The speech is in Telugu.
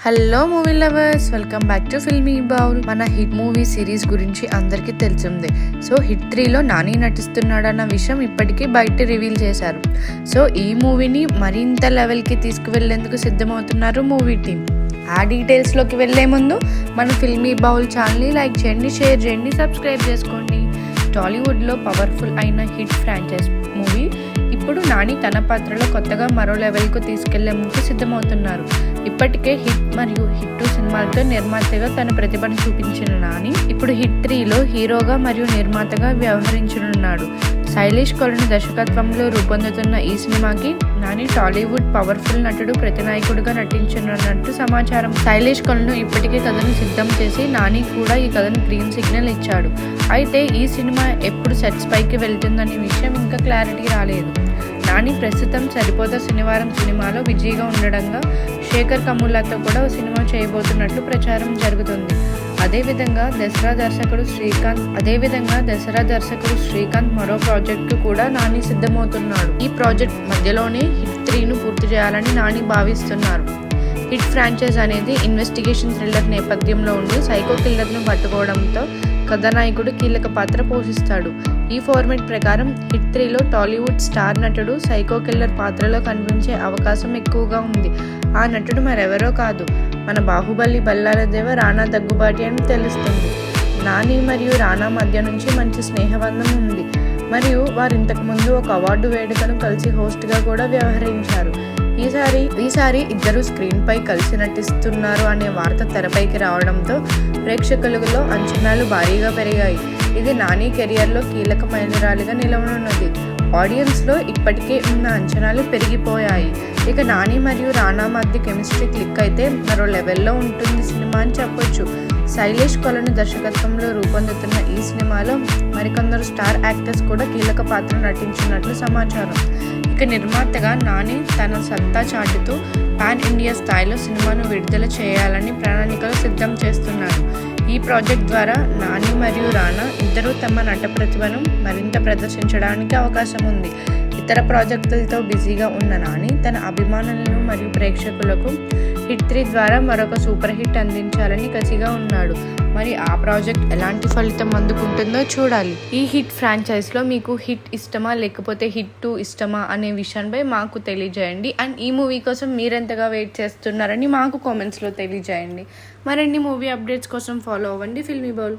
Hello movie lovers, welcome back to filmy bowl. మన హిట్ మూవీ సిరీస్ గురించి అందరికీ తెలిసిందే. సో హిట్ 3లో నాని నటిస్తున్నాడన్న విషయం ఇప్పటికీ బయట రివీల్ చేశారు. సో ఈ మూవీని మరింత లెవెల్కి తీసుకువెళ్లేందుకు సిద్ధమవుతున్నారు మూవీ టీం. ఆ డీటెయిల్స్లోకి వెళ్లే ముందు మన ఫిల్మీ బౌల్ ఛానల్ని లైక్ చేయండి, షేర్ చేయండి, సబ్స్క్రైబ్ చేసుకోండి. టాలీవుడ్లో పవర్ఫుల్ అయిన హిట్ ఫ్రాంచైజ్ మూవీ ఇప్పుడు నాని తన పాత్రలో కొత్తగా మరో లెవెల్కు తీసుకెళ్లేందుకు సిద్ధమవుతున్నారు. ఇప్పటికే హిట్ మరియు హిట్ 2 సినిమాలతో నిర్మాతగా తన ప్రతిభను చూపించిన నాని ఇప్పుడు హిట్ 3లో హీరోగా మరియు నిర్మాతగా వ్యవహరించనున్నాడు. శైలేష్ కొలను దర్శకత్వంలో రూపొందుతున్న ఈ సినిమాకి నాని టాలీవుడ్ పవర్ఫుల్ నటుడు ప్రతినాయకుడిగా నటించనున్నట్టు సమాచారం. శైలేష్ కొలను ఇప్పటికే కథను సిద్ధం చేసి నాని కూడా ఈ కథను గ్రీన్ సిగ్నల్ ఇచ్చాడు. అయితే ఈ సినిమా ఎప్పుడు సెట్స్ పైకి వెళ్తుందనే విషయం ఇంకా క్లారిటీ రాలేదు. నాని ప్రస్తుతం సరిపోతా శనివారం సినిమాలో బిజీగా ఉండడంగా శేఖర్ కమ్ములతో కూడా సినిమా చేయబోతున్నట్లు ప్రచారం జరుగుతుంది. అదేవిధంగా దసరా దర్శకుడు శ్రీకాంత్ మరో ప్రాజెక్టు కూడా నాని సిద్ధమవుతున్నాడు. ఈ ప్రాజెక్ట్ మధ్యలోనే హిట్ 3ను పూర్తి చేయాలని నాని భావిస్తున్నారు. హిట్ ఫ్రాంచైజ్ అనేది ఇన్వెస్టిగేషన్ థ్రిల్లర్ నేపథ్యంలో ఉండి సైకో కిల్లర్ను పట్టుకోవడంతో కథానాయకుడు కీలక పాత్ర పోషిస్తాడు. ఈ ఫార్మేట్ ప్రకారం హిట్ 3లో టాలీవుడ్ స్టార్ నటుడు సైకో కిల్లర్ పాత్రలో కనిపించే అవకాశం ఎక్కువగా ఉంది. ఆ నటుడు మరెవరో కాదు, మన బాహుబలి బల్లారదేవ రానా దగ్గుబాటి అని తెలుస్తుంది. నాని మరియు రానా మధ్య నుంచి మంచి స్నేహబంధం ఉంది మరియు వారు ఇంతకు ముందు ఒక అవార్డు వేడుకను కలిసి హోస్ట్గా కూడా వ్యవహరించారు. ఈసారి ఇద్దరు స్క్రీన్ పై కలిసి నటిస్తున్నారు అనే వార్త తెరపైకి రావడంతో ప్రేక్షకులలో అంచనాలు భారీగా పెరిగాయి. ఇది నాని కెరియర్లో కీలక మైలురాలిగా నిలవనున్నది. ఆడియన్స్లో ఇప్పటికే ఉన్న అంచనాలు పెరిగిపోయాయి. ఇక నాని మరియు రానా మధ్య కెమిస్ట్రీ క్లిక్ అయితే మరో లెవెల్లో ఉంటుంది సినిమా అని చెప్పొచ్చు. శైలేష్ కొలను దర్శకత్వంలో రూపొందుతున్న ఈ సినిమాలో మరికొందరు స్టార్ యాక్టర్స్ కూడా కీలక పాత్ర నటించినట్లు సమాచారం. ఇక నిర్మాతగా నాని తన సత్తా చాటుతూ పాన్ ఇండియా స్థాయిలో సినిమాను విడుదల చేయాలని ప్రణాళికలు సిద్ధం చేస్తున్నారు. ఈ ప్రాజెక్ట్ ద్వారా నాని మరియు రానా ఇద్దరూ తమ నట ప్రతిభను మరింత ప్రదర్శించడానికి అవకాశం ఉంది. ఇతర ప్రాజెక్టులతో బిజీగా ఉన్న నాని తన అభిమానులను మరియు ప్రేక్షకులకు హిట్ 3 ద్వారా మరొక సూపర్ హిట్ అందించాలని కసిగా ఉన్నాడు. మరి ఆ ప్రాజెక్ట్ ఎలాంటి ఫలితం అందుకుంటుందో చూడాలి. ఈ హిట్ ఫ్రాంచైజ్లో మీకు హిట్ ఇష్టమా లేకపోతే హిట్ 2 ఇష్టమా అనే విషయంపై మాకు తెలియజేయండి. అండ్ ఈ మూవీ కోసం మీరెంతగా వెయిట్ చేస్తున్నారని మాకు కామెంట్స్లో తెలియజేయండి. మరిన్ని మూవీ అప్డేట్స్ కోసం ఫాలో అవ్వండి ఫిల్మీ బౌల్.